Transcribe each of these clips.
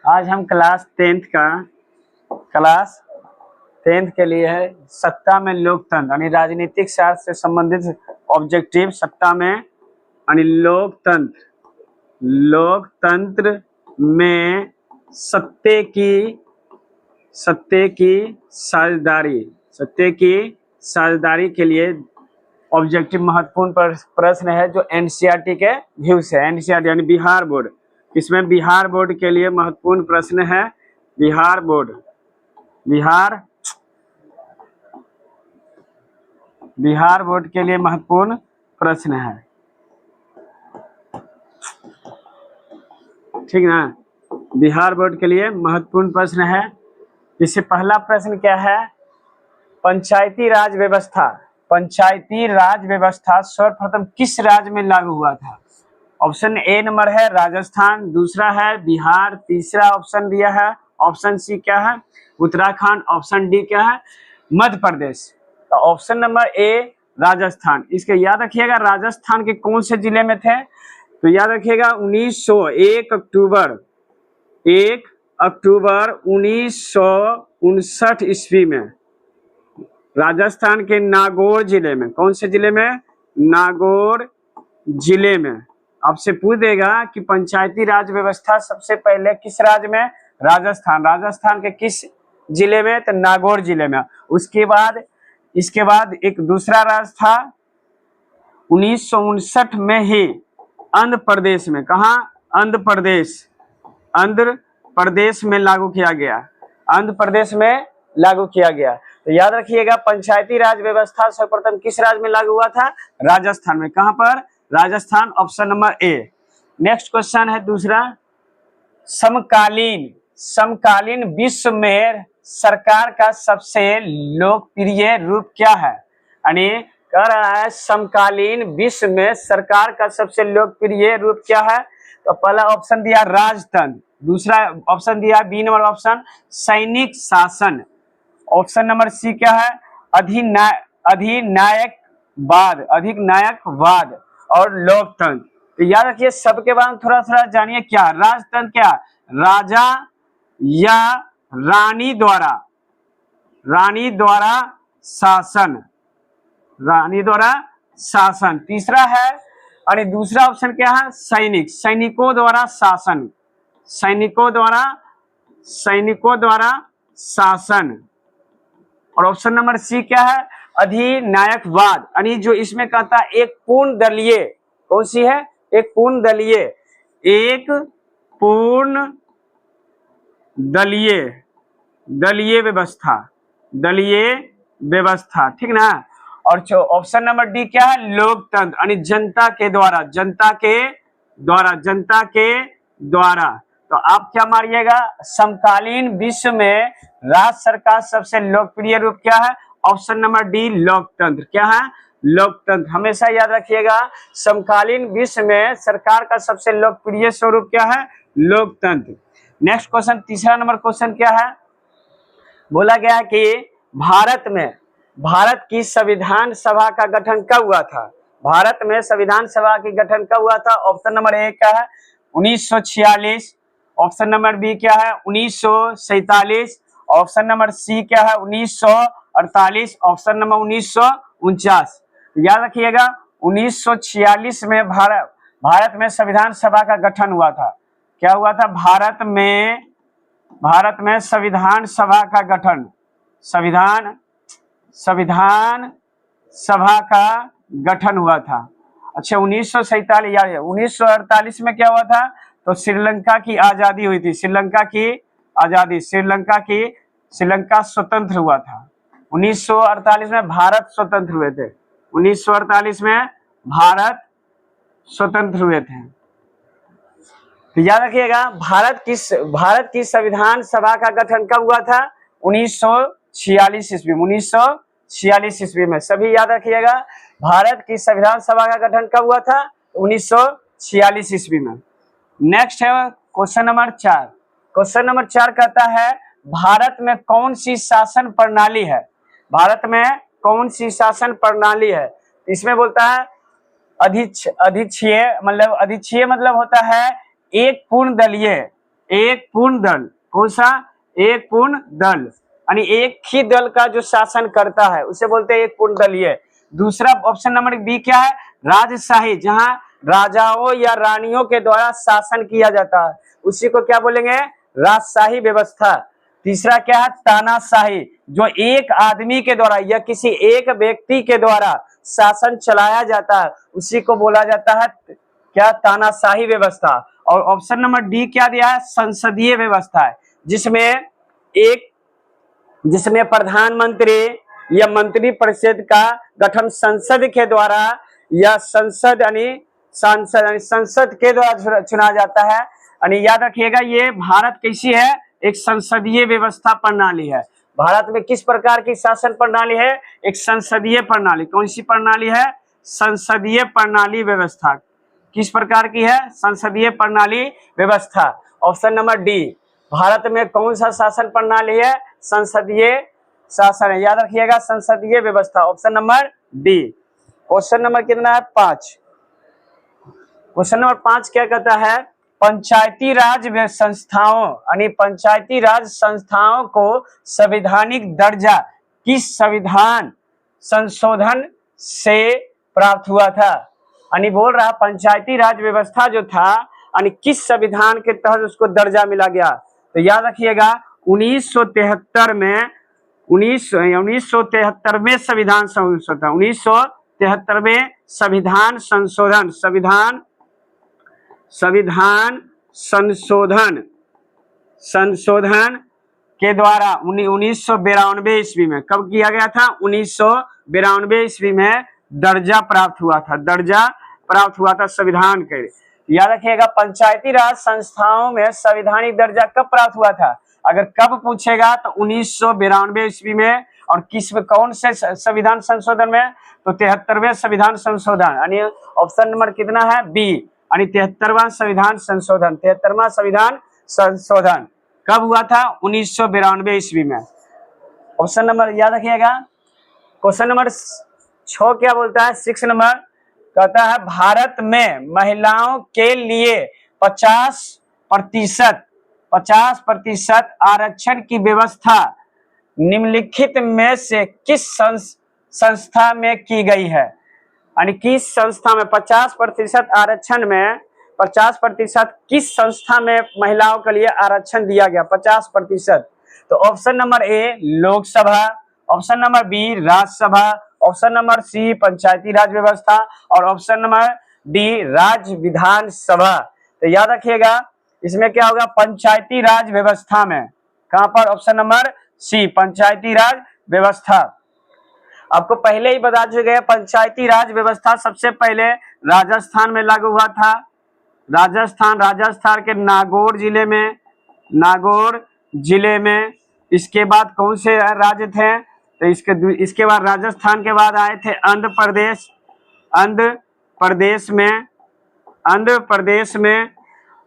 आज हम class tenth के लिए है सत्ता में लोकतंत्र यानी राजनीतिक शास्त्र से संबंधित ऑब्जेक्टिव। सत्ता में यानी लोकतंत्र में सत्ते की साझेदारी के लिए ऑब्जेक्टिव महत्वपूर्ण प्रश्न है जो एनसीईआरटी के व्यू से है। एनसीईआरटी यानी बिहार बोर्ड, इसमें बिहार बोर्ड के लिए महत्वपूर्ण प्रश्न है। बिहार बोर्ड के लिए महत्वपूर्ण प्रश्न है, ठीक ना। बिहार बोर्ड के लिए महत्वपूर्ण प्रश्न है। इससे पहला प्रश्न क्या है? पंचायती राज व्यवस्था सर्वप्रथम किस राज्य में लागू हुआ था? ऑप्शन ए नंबर है राजस्थान, दूसरा है बिहार, तीसरा ऑप्शन दिया है ऑप्शन सी क्या है उत्तराखंड, ऑप्शन डी क्या है मध्य प्रदेश। तो ऑप्शन नंबर ए राजस्थान। इसके याद रखिएगा राजस्थान के कौन से जिले में थे? तो याद रखिएगा 1 अक्टूबर 1959 ईस्वी में राजस्थान के नागौर जिले में, कौन से जिले में? नागौर जिले में। आपसे पूछ देगा कि पंचायती राज व्यवस्था सबसे पहले किस राज्य में? राजस्थान के किस जिले में? तो नागौर जिले में। इसके बाद एक दूसरा राज्य था 1959 में ही आंध्र प्रदेश में। कहा? आंध्र प्रदेश में लागू किया गया। तो याद रखिएगा पंचायती राज व्यवस्था सर्वप्रथम किस राज्य में लागू हुआ था? राजस्थान में। कहां पर? राजस्थान, ऑप्शन नंबर ए। नेक्स्ट क्वेश्चन है दूसरा, समकालीन विश्व में सरकार का सबसे लोकप्रिय रूप क्या है? यानी कह रहा है समकालीन विश्व में सरकार का सबसे लोकप्रिय रूप क्या है? तो पहला ऑप्शन दिया राजतंत्र, दूसरा ऑप्शन दिया बी नंबर ऑप्शन सैनिक शासन, ऑप्शन नंबर सी क्या है अधिनायकवाद और लोकतंत्र। तो याद रखिए सबके बारे में थोड़ा थोड़ा जानिए। क्या राजतंत्र? क्या राजा या रानी द्वारा शासन। तीसरा है और दूसरा ऑप्शन क्या है सैनिकों द्वारा शासन। और ऑप्शन नंबर सी क्या है अधिनायकवाद, यानी जो इसमें कहता है एक पूर्ण दलीय, कौन सी है? एक पूर्ण दलीय व्यवस्था, ठीक ना। और जो ऑप्शन नंबर डी क्या है लोकतंत्र, यानी जनता के द्वारा। तो आप क्या मारिएगा? समकालीन विश्व में राज्य सरकार सबसे लोकप्रिय रूप क्या है? ऑप्शन नंबर डी लोकतंत्र। क्या है? लोकतंत्र। हमेशा याद रखिएगा समकालीन विश्व में सरकार का सबसे लोकप्रिय स्वरूप क्या है? लोकतंत्र। नेक्स्ट क्वेश्चन, तीसरा नंबर क्वेश्चन क्या है? बोला गया है कि भारत की संविधान सभा का गठन कब हुआ था? भारत में संविधान सभा की गठन कब हुआ था? ऑप्शन नंबर ए क्या है 1946, ऑप्शन नंबर बी क्या है 1947, ऑप्शन नंबर सी क्या है 1948, ऑप्शन नंबर 1949। याद रखिएगा 1946 में भारत में संविधान सभा का गठन हुआ था। क्या हुआ था? भारत में संविधान सभा का गठन, संविधान सभा का गठन हुआ था। अच्छा 1948 में क्या हुआ था? तो श्रीलंका की आजादी हुई थी। श्रीलंका स्वतंत्र हुआ था। 1948 में भारत स्वतंत्र हुए थे। 1948 में भारत स्वतंत्र हुए थे। तो याद रखिएगा भारत की संविधान सभा का गठन कब हुआ था? 1946 ईस्वी में। सभी याद रखिएगा भारत की संविधान सभा का गठन कब हुआ था? 1946 ईस्वी में। नेक्स्ट है क्वेश्चन नंबर 4। क्वेश्चन नंबर 4 कहता है भारत में कौन सी शासन प्रणाली है? भारत में कौन सी शासन प्रणाली है? इसमें बोलता है अधिच्छीय मतलब होता है एक पूर्ण एक पूर्ण दल, कौन सा? एक पूर्ण दल, यानी एक ही दल का जो शासन करता है उसे बोलते हैं एक पूर्ण दलीय। दूसरा ऑप्शन नंबर बी क्या है? राजशाही, जहां राजाओं या रानियों के द्वारा शासन किया जाता है उसी को क्या बोलेंगे? राजशाही व्यवस्था। तीसरा क्या है? तानाशाही, जो एक आदमी के द्वारा या किसी एक व्यक्ति के द्वारा शासन चलाया जाता है उसी को बोला जाता है क्या? तानाशाही व्यवस्था। और ऑप्शन नंबर डी क्या दिया है? संसदीय व्यवस्था है, जिसमें प्रधानमंत्री या मंत्री परिषद का गठन संसद के द्वारा या संसद के द्वारा चुना जाता है। यानी याद रखिएगा ये भारत कैसी है? एक संसदीय व्यवस्था प्रणाली है। भारत में किस प्रकार की शासन प्रणाली है? एक संसदीय प्रणाली। कौन सी प्रणाली है? संसदीय प्रणाली व्यवस्था। किस प्रकार की है? संसदीय प्रणाली व्यवस्था। ऑप्शन नंबर डी, भारत में कौन सा शासन प्रणाली है? संसदीय शासन है। याद रखिएगा संसदीय व्यवस्था, option number D. Question number कितना है? 5। क्वेश्चन नंबर 5 क्या कहता है? पंचायती राज संस्थाओं यानी पंचायती राज संस्थाओं को संवैधानिक दर्जा किस संविधान संशोधन से प्राप्त हुआ था? यानी बोल रहा पंचायती राज व्यवस्था जो था यानी किस संविधान के तहत उसको दर्जा मिला गया? तो याद रखिएगा 1973 में 1973 में संविधान संशोधन, 1973 में संविधान संशोधन के द्वारा 1992 ईस्वी में कब किया गया था? 1992 ईस्वी में दर्जा प्राप्त हुआ था संविधान के। याद रखिएगा पंचायती राज संस्थाओं में संवैधानिक दर्जा कब प्राप्त हुआ था? अगर कब पूछेगा तो 1992 ईस्वी में। और कौन से संविधान संशोधन में? तो 73वें संविधान संशोधन, यानी ऑप्शन नंबर कितना है? बी, यानी 73वां संविधान संशोधन। 73वां संविधान संशोधन कब हुआ था? 1992 ईस्वी में। ऑप्शन नंबर याद रखिएगा। क्वेश्चन नंबर 6 क्या बोलता है? 6 नंबर कहता है भारत में महिलाओं के लिए 50% आरक्षण की व्यवस्था निम्नलिखित में से किस संस्था में की गई है? यानी किस संस्था में 50% आरक्षण में 50% किस संस्था में महिलाओं के लिए आरक्षण दिया गया? 50%। तो option number A Lok Sabha, option number B Rajya Sabha, option number C panchayati raj व्यवस्था और ऑप्शन नंबर डी राज्य विधानसभा। तो याद रखिएगा इसमें क्या होगा? पंचायती राज व्यवस्था में। कहां पर? Option number C panchayati raj व्यवस्था। आपको पहले ही बता चुके हैं पंचायती राज व्यवस्था सबसे पहले राजस्थान में लागू हुआ था। राजस्थान के नागौर जिले में। इसके बाद कौन से राज्य थे? तो इसके बाद राजस्थान के बाद आए थे आंध्र प्रदेश में।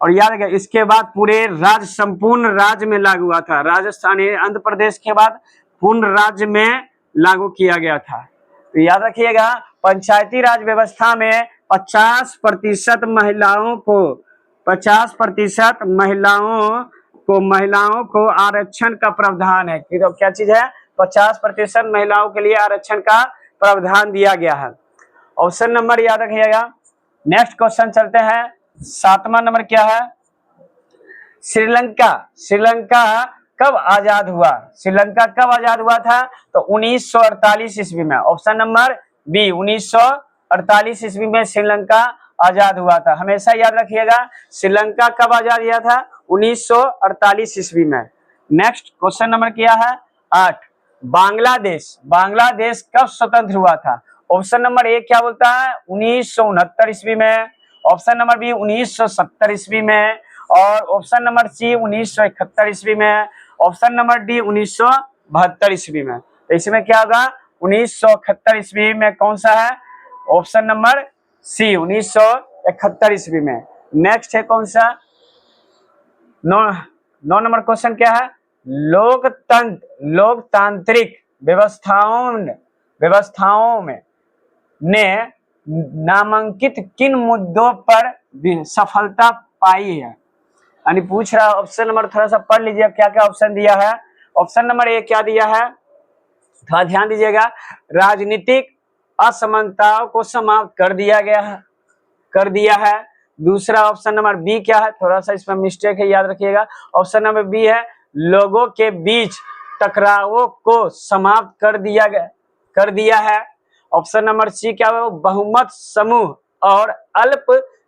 और याद रखिए इसके बाद पूरे राज्य संपूर्ण राज्य में लागू हुआ था। राजस्थान आंध्र प्रदेश के बाद पूर्ण राज्य में लागू किया गया था। तो याद रखिएगा पंचायती राज व्यवस्था में 50% महिलाओं को आरक्षण का प्रावधान है। तो क्या चीज है? 50% महिलाओं के लिए आरक्षण का प्रावधान दिया गया है। ऑप्शन नंबर याद रखिएगा। नेक्स्ट क्वेश्चन चलते हैं। 7वां नंबर क्या है? श्रीलंका कब आजाद हुआ? श्रीलंका कब आजाद हुआ था? तो 1948 ईस्वी में। ऑप्शन नंबर बी 1948 ईस्वी में श्रीलंका आजाद हुआ था। हमेशा याद रखिएगा श्रीलंका कब आजाद हुआ था? 1948 ईस्वी में। नेक्स्ट क्वेश्चन नंबर क्या है? 8। बांग्लादेश कब स्वतंत्र हुआ था? ऑप्शन नंबर ए क्या बोलता है? 1969 ईस्वी में। ऑप्शन नंबर बी 1970 ईस्वी में और ऑप्शन नंबर सी 1971 ईस्वी में। ऑप्शन नंबर डी 1972 ईस्वी में। तो इसमें क्या होगा? 1971 ईस्वी में। कौन सा है? ऑप्शन नंबर सी 1971 ईस्वी में। नेक्स्ट है कौन सा? 9 नंबर क्वेश्चन क्या है? लोकतांत्रिक व्यवस्थाओं में ने नामांकित किन मुद्दों पर सफलता पाई है? यानी पूछ रहा ऑप्शन नंबर, थोड़ा सा पढ़ लीजिए क्या क्या ऑप्शन दिया है। ऑप्शन नंबर ए क्या दिया है, थोड़ा ध्यान दीजिएगा, राजनीतिक असमानताओं को समाप्त कर दिया गया है, कर दिया है। दूसरा ऑप्शन नंबर बी क्या है, थोड़ा सा इसमें मिस्टेक है, याद रखिएगा। ऑप्शन नंबर बी है लोगों के बीच टकरावों को समाप्त कर दिया है। ऑप्शन नंबर सी क्या है, बहुमत समूह और अल्प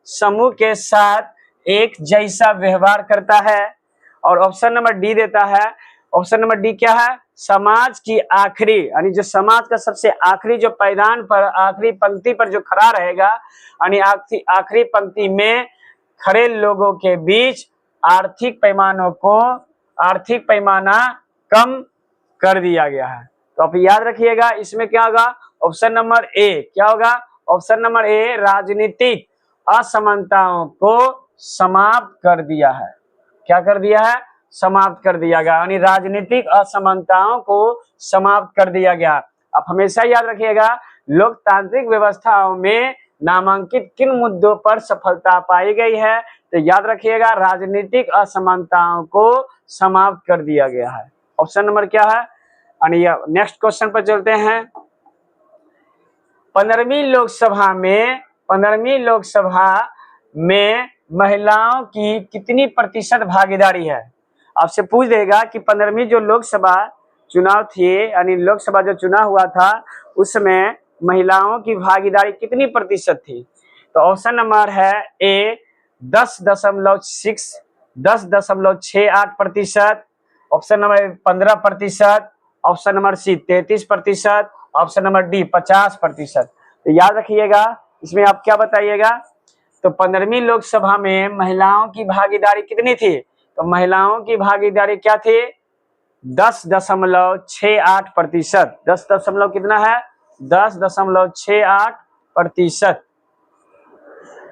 समूह के साथ एक जैसा व्यवहार करता है। और ऑप्शन नंबर डी देता है, ऑप्शन नंबर डी क्या है, समाज की आखिरी, यानी जो समाज का सबसे आखिरी जो पायदान पर, आखिरी पंक्ति पर जो खड़ा रहेगा, यानी आखिरी पंक्ति में खड़े लोगों के बीच आर्थिक पैमाना कम कर दिया गया है। तो आप याद रखिएगा इसमें क्या होगा, ऑप्शन नंबर ए क्या होगा, ऑप्शन नंबर ए राजनीतिक असमानताओं को समाप्त कर दिया है। क्या कर दिया है, समाप्त कर दिया गया, यानी राजनीतिक असमानताओं को समाप्त कर दिया गया। आप हमेशा याद रखिएगा लोकतांत्रिक व्यवस्थाओं में नामांकित किन मुद्दों पर सफलता पाई गई है, तो याद रखिएगा राजनीतिक असमानताओं को समाप्त कर दिया गया है। ऑप्शन नंबर क्या है, यानी नेक्स्ट क्वेश्चन पर चलते हैं। 15वीं लोकसभा में महिलाओं की कितनी प्रतिशत भागीदारी है। आपसे पूछ देगा कि 15वीं जो लोकसभा चुनाव थी, यानी लोकसभा जो चुनाव हुआ था उसमें महिलाओं की भागीदारी कितनी प्रतिशत थी। तो ऑप्शन नंबर है A 10.68%, option number 15%, option number C 33%, option number D 50%। तो याद रखिएगा इसमें आप क्या बताइएगा। तो 15वीं लोकसभा में महिलाओं की भागीदारी कितनी थी, तो महिलाओं की भागीदारी क्या थी, 10.68%। 10 दशमलव कितना है, 10.68%।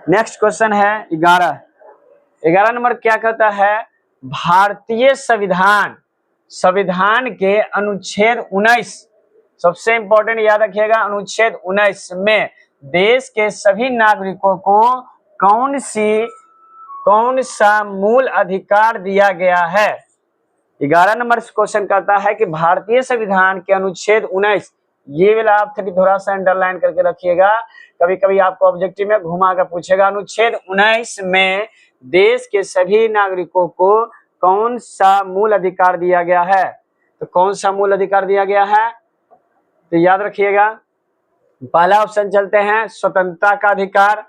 नेक्स्ट क्वेश्चन है 11 नंबर क्या कहता है, भारतीय संविधान के अनुच्छेद 19, सबसे इंपॉर्टेंट याद रखिएगा, अनुच्छेद 19 में देश के सभी नागरिकों को कौन सा मूल अधिकार दिया गया है। 11 नंबर क्वेश्चन कहता है कि भारतीय संविधान के अनुच्छेद 19, ये वाला आप थोड़ा सा अंडरलाइन करके रखिएगा, कभी कभी आपको ऑब्जेक्टिव में घुमा कर पूछेगा। अनुच्छेद 19 में देश के सभी नागरिकों को कौन सा मूल अधिकार दिया गया है, तो कौन सा मूल अधिकार दिया गया है, तो याद रखिएगा पहला ऑप्शन चलते हैं स्वतंत्रता का अधिकार,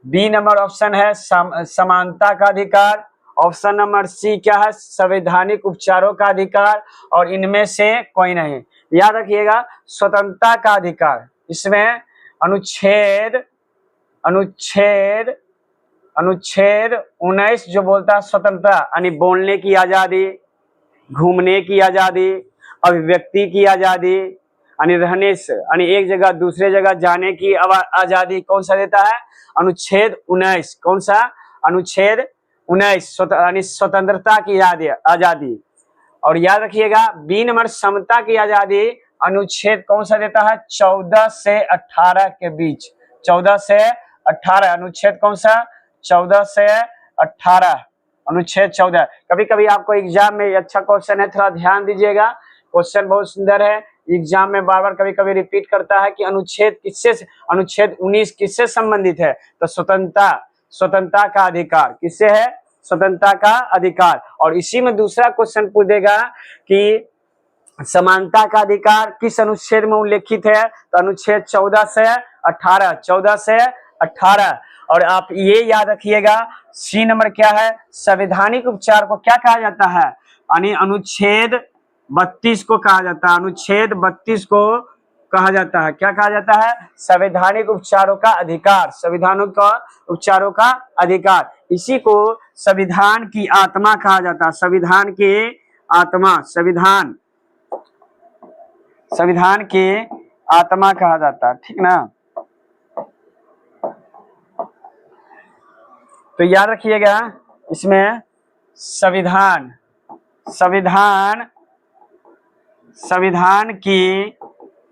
बी नंबर ऑप्शन है समानता का अधिकार, ऑप्शन नंबर सी क्या है संवैधानिक उपचारों का अधिकार, और इनमें से कोई नहीं। याद रखिएगा स्वतंत्रता का अधिकार, इसमें अनुच्छेद 19 जो बोलता है स्वतंत्रता, यानी बोलने की आजादी, घूमने की आजादी, अभिव्यक्ति की आजादी, यानी रहने से, यानी एक जगह दूसरे जगह जाने की आजादी, कौन सा देता है, अनुच्छेद 19। कौन सा, अनुच्छेद 19 यानी स्वतंत्रता की आजादी। और याद रखिएगा बी नंबर समता की आजादी, अनुच्छेद कौन सा देता है, 14 से 18 के बीच, 14 से 18, अनुच्छेद कौन सा, 14 से 18, अनुच्छेद 14। कभी कभी आपको एग्जाम में अच्छा क्वेश्चन है, थोड़ा ध्यान दीजिएगा, क्वेश्चन बहुत सुंदर है, एग्जाम में बार बार कभी कभी रिपीट करता है कि अनुच्छेद 19 किससे संबंधित है, तो स्वतंत्रता का अधिकार किससे है, स्वतंत्रता का अधिकार। और इसी में दूसरा क्वेश्चन पूछेगा कि समानता का अधिकार किस अनुच्छेद में उल्लेखित है, तो अनुच्छेद 14 से 18, 14 से 18। और आप ये याद रखिएगा सी नंबर क्या है, संवैधानिक उपचार को क्या कहा जाता है, यानी अनुच्छेद 32 को कहा जाता है, अनुच्छेद 32 को कहा जाता है, क्या कहा जाता है, संवैधानिक उपचारों का अधिकार, संविधानिक उपचारों का अधिकार। इसी को संविधान की आत्मा कहा जाता है, संविधान की आत्मा, संविधान की आत्मा कहा जाता है, ठीक ना। तो याद रखिएगा इसमें संविधान की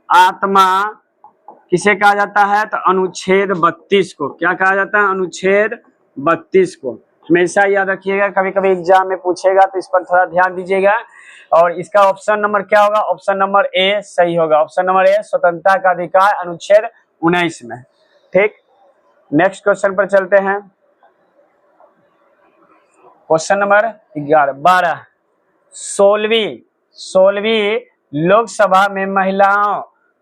आत्मा किसे कहा जाता है, तो अनुच्छेद 32 को, क्या कहा जाता है, अनुच्छेद 32 को। हमेशा याद रखिएगा, कभी कभी एग्जाम में पूछेगा तो इस पर थोड़ा ध्यान दीजिएगा। और इसका ऑप्शन नंबर क्या होगा? ऑप्शन नंबर ए सही होगा। ऑप्शन नंबर ए, स्वतंत्रता का अधिकार अनुच्छेद 19 में। ठीक, नेक्स्ट क्वेश्चन पर चलते हैं। क्वेश्चन नंबर 12, 16वीं लोकसभा में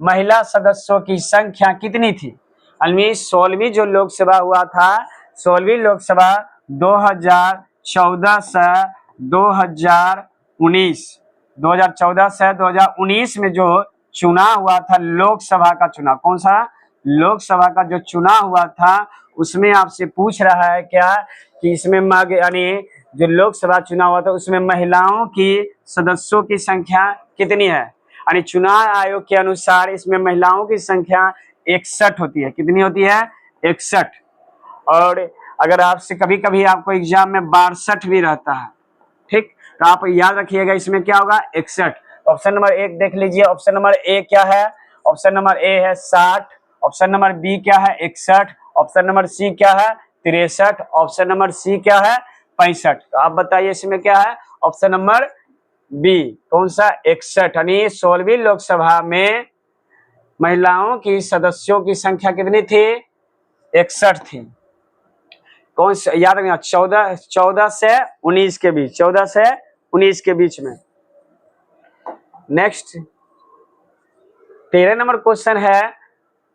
महिला सदस्यों की संख्या कितनी थी? 16वीं जो लोकसभा हुआ था, 16वीं लोकसभा 2014 से 2019 में जो चुनाव हुआ था, लोकसभा का चुनाव, कौन सा? लोकसभा का जो चुनाव हुआ था, उसमें आपसे पूछ रहा है क्या कि इसमें यानी जो लोकसभा चुनाव हुआ था उसमें महिलाओं की सदस्यों की संख्या कितनी है? यानी चुनाव आयोग के अनुसार इसमें महिलाओं की संख्या 61 होती है। कितनी होती है? 61। और अगर आपसे कभी कभी आपको एग्जाम में 62 भी रहता है। ठीक, तो आप याद रखिएगा इसमें क्या होगा? 61। ऑप्शन नंबर 1 देख लीजिए। ऑप्शन नंबर ए क्या है? ऑप्शन नंबर ए है 60। ऑप्शन नंबर बी क्या है? 61। ऑप्शन नंबर सी क्या है? 63। ऑप्शन नंबर सी क्या है? 65। तो आप बताइए इसमें क्या है? ऑप्शन नंबर बी, कौन सा? 61। यानी 16वीं लोकसभा में महिलाओं की सदस्यों की संख्या कितनी थी? 61 थी। कौन सा? याद रखना, 14 से 19 के बीच, 14 से 19 के बीच में। नेक्स्ट 13 नंबर क्वेश्चन है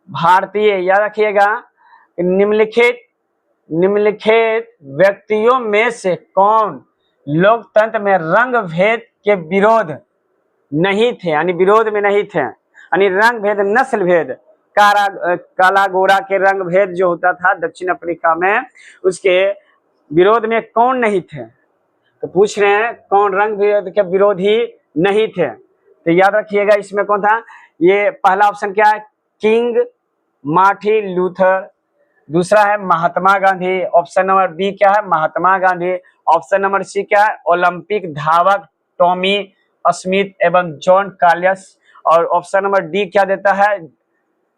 भारतीय, याद रखिएगा, निम्नलिखित व्यक्तियों में से कौन लोकतंत्र में रंग भेद के विरोध नहीं थे? यानी विरोध में नहीं थे। यानी रंग भेद, नस्ल भेद, काला गोरा के रंग भेद जो होता था दक्षिण अफ्रीका में, उसके विरोध में कौन नहीं थे? तो पूछ रहे हैं कौन रंग भेद के विरोधी नहीं थे। तो याद रखिएगा इसमें कौन था? ये पहला ऑप्शन क्या है? King Martin Luther. दूसरा है Mahatma Gandhi. Option number B क्या है? Mahatma Gandhi. Option number C क्या है? ओलंपिक धावक टॉमी स्मिथ एवं जॉन कालियस। और ऑप्शन नंबर डी क्या देता है?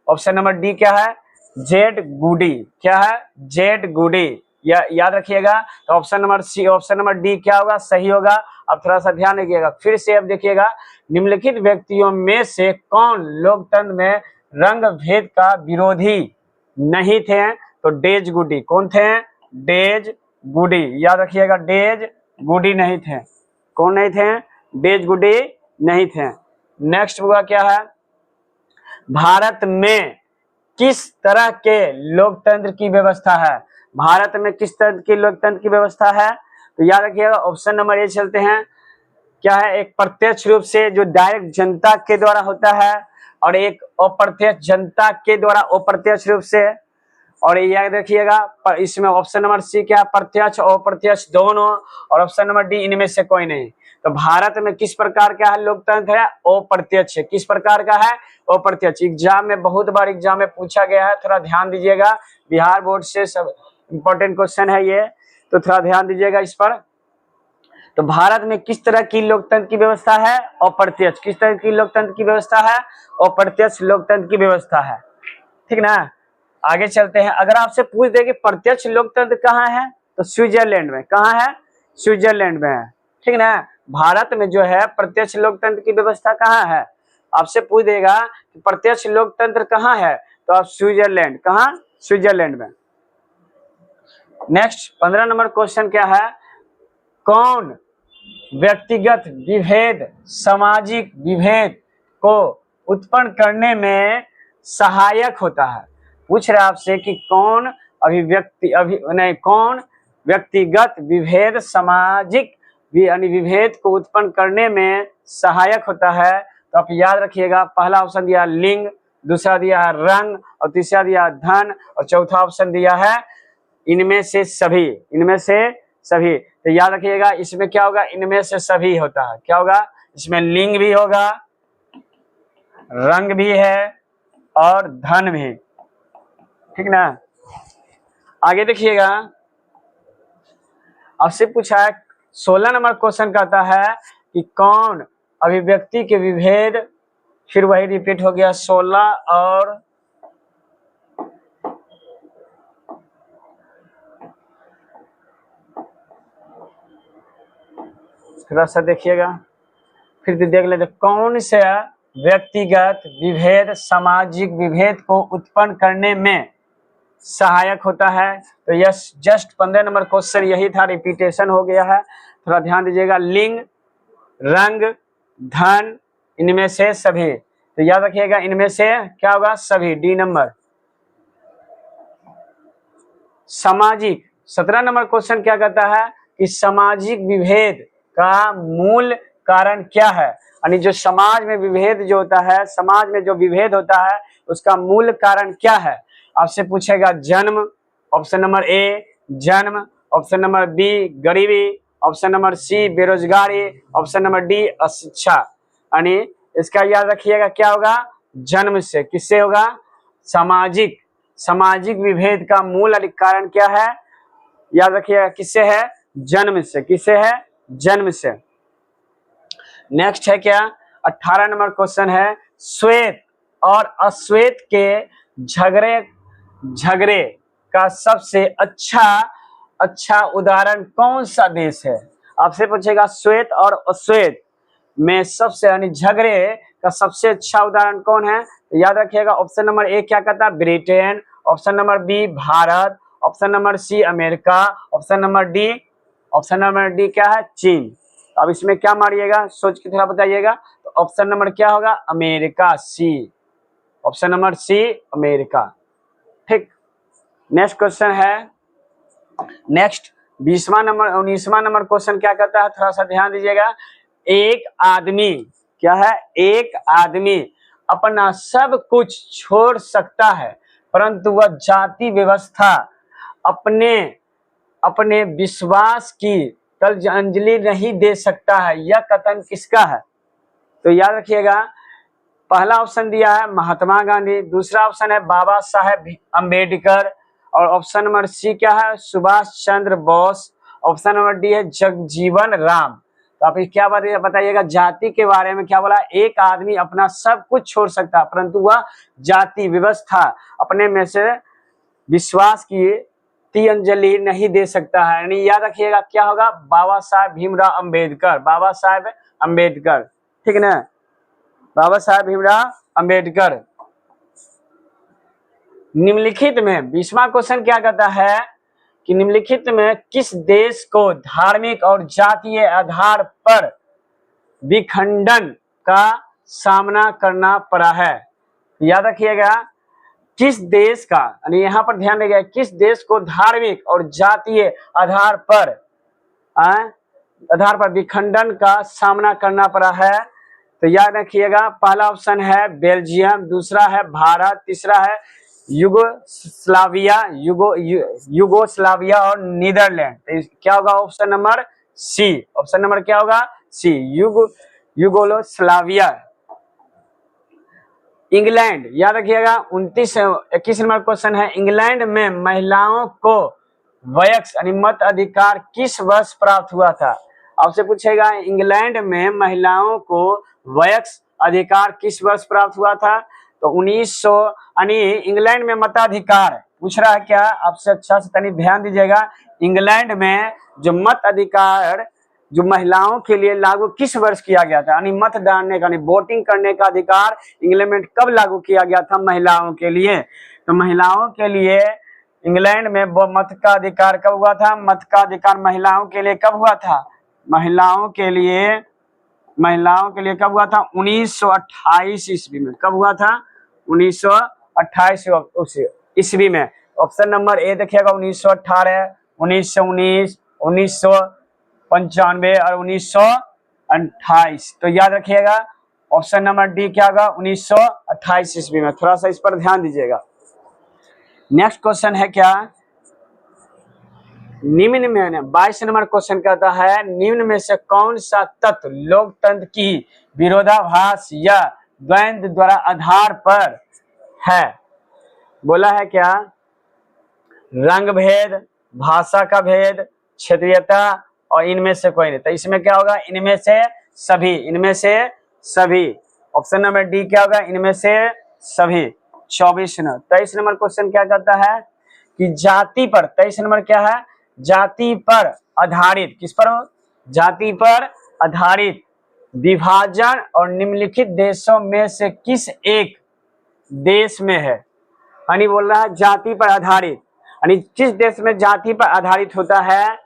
ऑप्शन नंबर डी क्या है? जेड गुडी। क्या है? जेड गुडी। याद रखिएगा। तो option number C, option number D क्या होगा? सही होगा। अब थोड़ा सा ध्यान रखिएगा, फिर से अब देखिएगा, निम्नलिखित व्यक्तियों में से कौन लोकतंत्र में रंग भेद का विरोधी नहीं थे? तो डेज गुडी। कौन थे? डेज गुडी। याद रखिएगा, डेज गुडी नहीं थे। कौन नहीं थे? डेज गुडी नहीं थे। नेक्स्ट हुआ क्या है? भारत में किस तरह के लोकतंत्र की व्यवस्था है? भारत में किस तरह की लोकतंत्र की व्यवस्था है? तो याद रखिएगा, ऑप्शन नंबर ए चलते हैं। क्या है? एक प्रत्यक्ष रूप से जो डायरेक्ट जनता के द्वारा होता है, और एक अप्रत्यक्ष जनता के द्वारा अप्रत्यक्ष रूप से। और याद रखिएगा इसमें ऑप्शन नंबर सी क्या? प्रत्यक्ष और अप्रत्यक्ष दोनों। और ऑप्शन नंबर डी, इनमें से कोई नहीं। तो भारत में किस प्रकार का है लोकतंत्र? है अप्रत्यक्ष। किस प्रकार का है? अप्रत्यक्ष। एग्जाम में बहुत बार एग्जाम में पूछा गया है, थोड़ा ध्यान दीजिएगा, बिहार बोर्ड से सब इंपॉर्टेंट क्वेश्चन है ये, तो थोड़ा ध्यान दीजिएगा इस पर। तो भारत में किस तरह की लोकतंत्र की व्यवस्था है? अप्रत्यक्ष। किस तरह की लोकतंत्र की व्यवस्था है? अप्रत्यक्ष लोकतंत्र की व्यवस्था है। ठीक ना? आगे चलते हैं। अगर आपसे पूछ दे कि प्रत्यक्ष लोकतंत्र कहाँ है, तो स्विट्जरलैंड में। कहाँ है? स्विट्जरलैंड में है। ठीक ना? भारत में जो है प्रत्यक्ष लोकतंत्र की व्यवस्था कहाँ है? आपसे पूछ देगा कि प्रत्यक्ष लोकतंत्र कहाँ है, तो आप स्विट्जरलैंड। कहाँ? स्विट्जरलैंड में। नेक्स्ट 15 नंबर क्वेश्चन क्या है? कौन व्यक्तिगत विभेद सामाजिक विभेद को उत्पन्न करने में सहायक होता है? पूछ रहे आपसे कि कौन कौन व्यक्तिगत विभेद सामाजिक विभेद को उत्पन्न करने में सहायक होता है? तो आप याद रखिएगा, पहला ऑप्शन दिया लिंग, दूसरा दिया है रंग, और तीसरा दिया है धन, और चौथा ऑप्शन दिया है इनमें से सभी। इनमें से सभी। तो याद रखिएगा इसमें क्या होगा? इनमें से सभी होता है। क्या होगा? इसमें लिंग भी होगा, रंग भी है, और धन भी। ठीक ना? आगे देखिएगा, आपसे पूछा है 16 नंबर क्वेश्चन कहता है कि कौन अभिव्यक्ति के विभेद, फिर वही रिपीट हो गया 16 और 16 थोड़ा सा देखिएगा, फिर देख लेते कौन सा व्यक्तिगत विभेद सामाजिक विभेद को उत्पन्न करने में सहायक होता है। तो यस, जस्ट 15 नंबर क्वेश्चन यही था, रिपीटेशन हो गया है, थोड़ा ध्यान दीजिएगा। लिंग, रंग, धन, इनमें से सभी। तो याद रखिएगा इनमें से क्या होगा, सभी, डी नंबर। सामाजिक, 17 नंबर क्वेश्चन क्या कहता है कि सामाजिक विभेद का मूल कारण क्या है, यानी जो समाज में विभेद जो होता है, समाज में जो विभेद होता है उसका मूल कारण क्या है। आपसे पूछेगा जन्म, ऑप्शन नंबर ए जन्म, ऑप्शन नंबर बी गरीबी, ऑप्शन नंबर सी बेरोजगारी, ऑप्शन नंबर डी अशिक्षा। यानी इसका याद रखिएगा क्या होगा, जन्म से। किससे होगा, सामाजिक, सामाजिक विभेद का मूल कारण क्या है, याद रखिएगा किससे है, जन्म से। किससे है, जन्म से। नेक्स्ट है क्या, 18 नंबर क्वेश्चन है, श्वेत और अश्वेत के झगड़े का सबसे अच्छा उदाहरण कौन सा देश है। आपसे पूछेगा श्वेत और अश्वेत में सबसे, यानी झगड़े का सबसे अच्छा उदाहरण कौन है। तो याद रखिएगा ऑप्शन नंबर ए क्या कहता है, Britain, option number B Bharat, option number C America, option number D क्या है, चीन। अब इसमें क्या मारिएगा, सोच के थोड़ा बताइएगा। तो ऑप्शन नंबर क्या होगा, अमेरिका, सी, ऑप्शन नंबर सी अमेरिका। ठीक, नेक्स्ट क्वेश्चन है, नेक्स्ट 20वां नंबर 19वां नंबर क्वेश्चन क्या कहता है, थोड़ा सा ध्यान दीजिएगा। एक आदमी, क्या है, एक आदमी अपना सब कुछ छोड़ सकता है परंतु वह जाति व्यवस्था अपने विश्वास की तर्जअंजलि नहीं दे सकता है, यह कथन किसका है। तो याद रखिएगा, पहला ऑप्शन दिया है महात्मा गांधी, दूसरा ऑप्शन है बाबा साहेब अम्बेडकर, और ऑप्शन नंबर सी क्या है, Subhash Chandra Bose, option number D है जगजीवन राम। तो आप क्या बताइएगा, जाति के बारे में क्या बोला, एक आदमी अपना सब कुछ छोड़ सकता है परंतु वह जाति व्यवस्था अपने में से विश्वास की तिरंजलि नहीं दे सकता है। यानी याद रखिएगा क्या होगा, बाबा साहेब भीमराव अम्बेडकर, बाबा साहेब अम्बेडकर, ठीक है ना, बाबा साहेब भीमराव अम्बेडकर। निम्नलिखित में 20वां क्वेश्चन क्या कहता है कि निम्नलिखित में किस देश को धार्मिक और जातीय आधार पर विखंडन का सामना करना पड़ा है। याद रखिएगा किस देश का, यानी यहाँ पर ध्यान देगा, किस देश को धार्मिक और जातीय आधार पर विखंडन का सामना करना पड़ा है। तो याद रखिएगा पहला ऑप्शन है बेल्जियम, दूसरा है भारत, तीसरा है यूगोस्लाविया और नीदरलैंड। तो क्या होगा, option number C, option number क्या होगा, सी, यूगोस्लाविया। इंग्लैंड, याद रखिएगा 21 नंबर क्वेश्चन है, इंग्लैंड में महिलाओं को वयस्क यानी मत अधिकार किस वर्ष प्राप्त हुआ था। आपसे पूछेगा इंग्लैंड में महिलाओं को वयस्क अधिकार किस वर्ष प्राप्त हुआ था। तो 1900, यानी इंग्लैंड में मताधिकार पूछ रहा है क्या, आपसे अच्छा से तनी ध्यान दीजिएगा। इंग्लैंड में जो मत अधिकार जो महिलाओं के लिए लागू किस वर्ष किया गया था, यानी मत डालने का, यानी वोटिंग करने का अधिकार इंग्लैंड में कब लागू किया गया था महिलाओं के लिए। तो महिलाओं के लिए इंग्लैंड में वो मत का अधिकार कब हुआ था, मत का अधिकार महिलाओं के लिए कब हुआ था, महिलाओं के लिए कब हुआ था, 1928 ईस्वी में। कब हुआ था, 1928 ईस्वी में। ऑप्शन नंबर ए देखिएगा 1918, 1919, 1995 और 1928। तो याद रखिएगा ऑप्शन नंबर डी क्या होगा, 1928 ईस्वी में। थोड़ा सा इस पर ध्यान दीजिएगा। नेक्स्ट क्वेश्चन है क्या, निम्न में 22 नंबर क्वेश्चन कहता है, निम्न में से कौन सा तत्व लोकतंत्र की विरोधाभास या द्वंद्व द्वारा आधार पर है। बोला है क्या, रंग भेद, भाषा का भेद, क्षेत्रीयता और इनमें से कोई नहीं। तो इसमें क्या होगा, इनमें से सभी, इनमें से सभी। ऑप्शन नंबर डी क्या होगा, इनमें से सभी। 23 नंबर क्वेश्चन क्या कहता है कि जाति पर, 23 नंबर क्या है, जाति पर आधारित, किस पर, जाति पर आधारित विभाजन और निम्नलिखित देशों में से किस एक देश में है। यानी बोल रहा है जाति पर आधारित, यानी किस देश में जाति पर आधारित होता है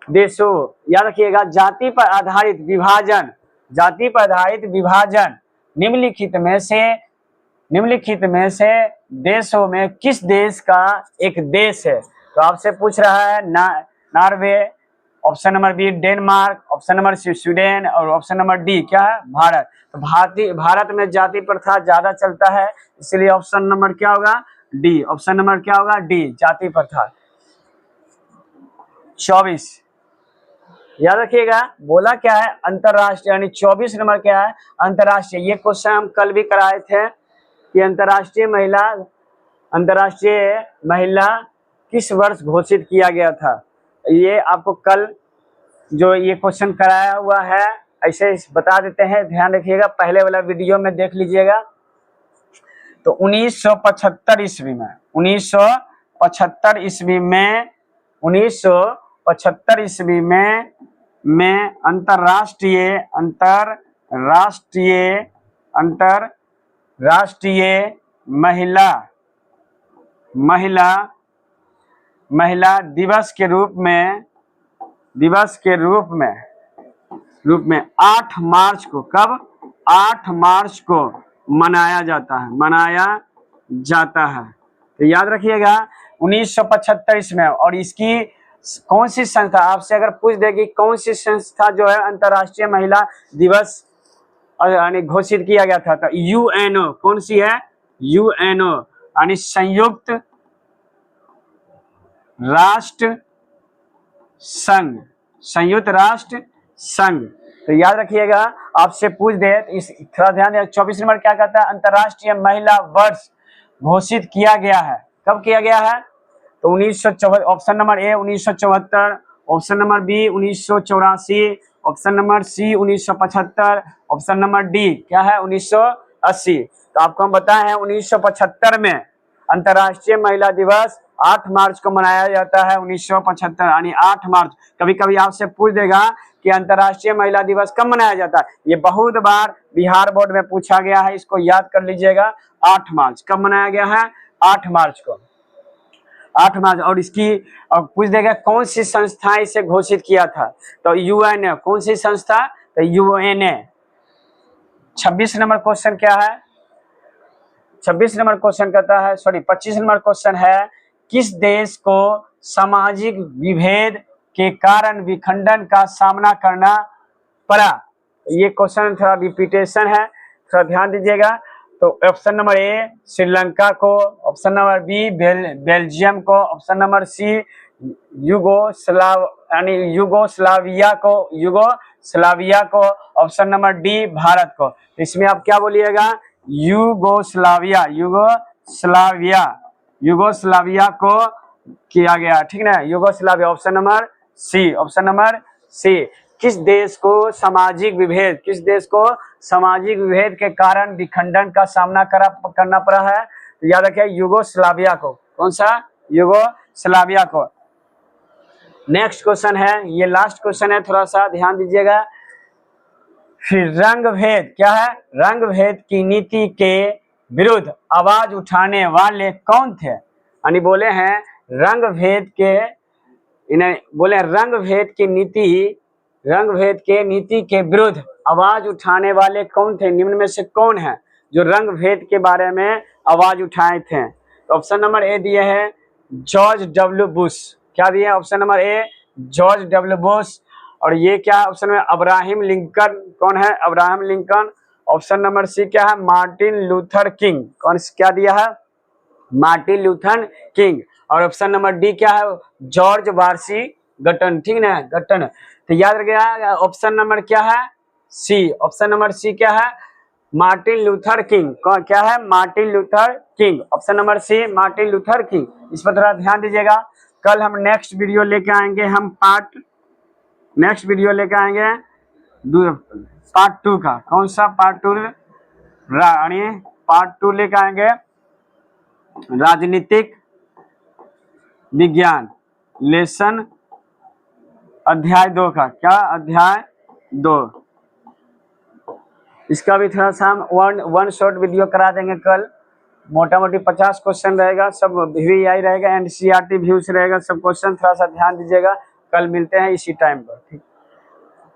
देशों, याद रखिएगा जाति पर आधारित विभाजन, जाति पर आधारित विभाजन निम्नलिखित में से देशों में किस देश का एक देश है। तो आपसे पूछ रहा है Norway, option number B Denmark, option number C Sweden और ऑप्शन नंबर डी क्या है भारत। तो भारत में जाति प्रथा ज्यादा चलता है, इसलिए ऑप्शन नंबर क्या होगा डी, ऑप्शन नंबर क्या होगा डी जाति प्रथा। 24 याद रखिएगा बोला क्या है अंतरराष्ट्रीय, यानी 24 नंबर क्या है अंतरराष्ट्रीय। ये क्वेश्चन हम कल भी कराए थे कि अंतरराष्ट्रीय महिला किस वर्ष घोषित किया गया था। ये आपको कल जो ये क्वेश्चन कराया हुआ है ऐसे बता देते हैं, ध्यान रखिएगा पहले वाला वीडियो में देख लीजिएगा। तो 1975 ईस्वी में 1975 ईस्वी में अंतरराष्ट्रीय महिला दिवस के रूप में 8 मार्च को, कब 8 मार्च को मनाया जाता है। तो याद रखिएगा 1975 ईस्वी में। और इसकी कौन सी संस्था, आपसे अगर पूछ देगी कौन सी संस्था जो है अंतरराष्ट्रीय महिला दिवस यानी घोषित किया गया था, तो यूएनओ। कौन सी है यूएनओ, यानी संयुक्त राष्ट्र संघ। तो याद रखिएगा आपसे पूछ दे इस थोड़ा ध्यान दे। 24 नंबर क्या कहता है अंतरराष्ट्रीय महिला वर्ष घोषित किया गया है, कब किया गया है। तो 1974, option number A 1974, option number B 1984, option number C 1975, option number D क्या है 1980। तो आपको हम बताए हैं 1975 में अंतरराष्ट्रीय महिला दिवस 8 मार्च को मनाया जाता है। 1975 यानी 8 मार्च। कभी कभी आपसे पूछ देगा कि अंतरराष्ट्रीय महिला दिवस कब मनाया जाता है, ये बहुत बार बिहार बोर्ड में पूछा गया है, इसको याद कर लीजिएगा। 8 मार्च कब मनाया गया है 8 मार्च को, 8 मार्च। और इसकी पूछ देगा कौन सी संस्था इसे घोषित किया था, तो यूएनए। कौन सी संस्था, तो यूएनए। 26 नंबर क्वेश्चन क्या है, 26 नंबर क्वेश्चन कहता है 25 नंबर क्वेश्चन है किस देश को सामाजिक विभेद के कारण विखंडन का सामना करना पड़ा। ये क्वेश्चन थोड़ा रिपीटेशन है, थोड़ा ध्यान दीजिएगा। तो ऑप्शन नंबर ए श्रीलंका को, ऑप्शन नंबर बी बेल्जियम को, ऑप्शन नंबर सी यूगोस्लाविया को, ऑप्शन नंबर डी भारत को। इसमें आप क्या बोलिएगा यूगोस्लाविया को किया गया, ठीक ना यूगोस्लाविया। ऑप्शन नंबर सी। किस देश को सामाजिक विभेद के कारण विखंडन का सामना करना पड़ा है, तो याद रखिए यूगोस्लाविया को। कौन सा यूगोस्लाविया को। नेक्स्ट क्वेश्चन है, ये लास्ट क्वेश्चन है, थोड़ा सा ध्यान दीजिएगा। फिर रंग भेद क्या है, रंग भेद की नीति के विरुद्ध आवाज उठाने वाले कौन थे। यानी बोले हैं रंग भेद के नीति के विरुद्ध आवाज उठाने वाले कौन थे, निम्न में से कौन है जो रंग भेद के बारे में आवाज उठाए थे। तो ऑप्शन नंबर ए दिए हैं जॉर्ज डब्ल्यू बुश। क्या दिए option number A George W Bush. और ये क्या ऑप्शन में अब्राहम लिंकन। कौन है Abraham Lincoln. Option number C क्या है मार्टिन लूथर किंग। कौन क्या दिया है मार्टिन लूथर किंग। और ऑप्शन नंबर डी क्या है जॉर्ज वाशिंगटन, ठीक ना गटन। तो याद रखिएगा ऑप्शन नंबर क्या है सी, ऑप्शन नंबर सी क्या है मार्टिन लूथर किंग। क्या है Martin Luther King, option number C Martin Luther King. इस पर थोड़ा ध्यान दीजिएगा। कल हम नेक्स्ट वीडियो लेके आएंगे, हम पार्ट 2 का। कौन सा पार्ट 2 लेके आएंगे राजनीतिक विज्ञान लेसन अध्याय 2 का। क्या अध्याय 2। इसका भी थोड़ा सा हम वन शॉर्ट वीडियो करा देंगे कल। मोटा मोटी 50 क्वेश्चन रहेगा, सब VVI रहेगा, NCERT व्यूज रहेगा, सब क्वेश्चन थोड़ा सा ध्यान दीजिएगा। कल मिलते हैं इसी टाइम पर, ठीक।